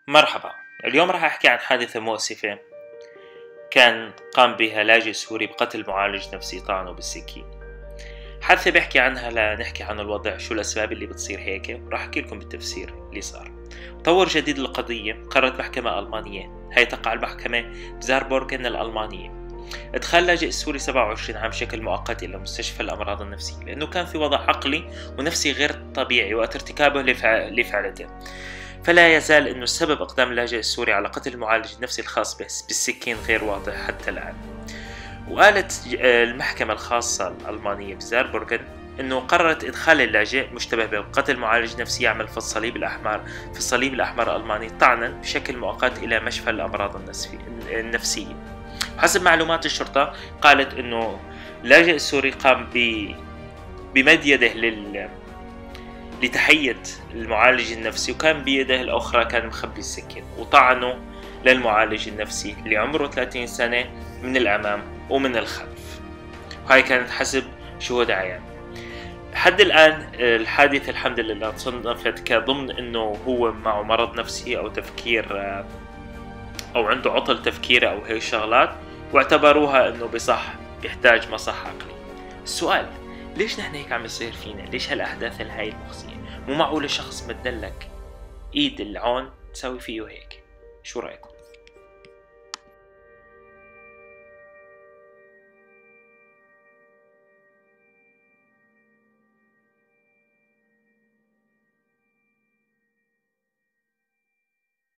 مرحبا. اليوم راح أحكي عن حادثة مؤسفة كان قام بها لاجئ سوري بقتل معالج نفسي طعنه بالسكين. حادثة بحكي عنها لنحكي عن الوضع، شو الأسباب اللي بتصير هيك، وراح أحكي لكم بالتفسير اللي صار. طور جديد للقضية، قررت محكمة ألمانية، هي تقع المحكمة بزاربورغن الألمانية، ادخال لاجئ سوري 27 عام بشكل مؤقت إلى مستشفى الأمراض النفسية لأنه كان في وضع عقلي ونفسي غير طبيعي وقت ارتكابه لفعلته. فلا يزال أنه السبب إقدام اللاجئ السوري على قتل المعالج النفسي الخاص به بالسكين غير واضح حتى الآن. وقالت المحكمة الخاصة الألمانية بزاربورغن أنه قررت إدخال اللاجئ مشتبه به بقتل معالج نفسي يعمل في الصليب الأحمر الألماني طعنا بشكل مؤقت إلى مشفى الأمراض النفسية. حسب معلومات الشرطة قالت أنه اللاجئ السوري قام بمد يده لتحية المعالج النفسي، وكان بيده الأخرى كان مخبي السكين وطعنه للمعالج النفسي اللي عمره 30 سنة من الأمام ومن الخلف، وهي كانت حسب شهود عيان. لحد الآن الحادثة الحمد لله تصنفت كضمن أنه هو معه مرض نفسي أو تفكير أو عنده عطل تفكيري أو هيك شغلات، واعتبروها أنه بصح يحتاج مصحة عقلي. السؤال، ليش نحن هيك عم يصير فينا؟ ليش هالأحداث الهاي المخزية؟ مو معقول شخص مدلك ايد العون تسوي فيه هيك. شو رأيكم؟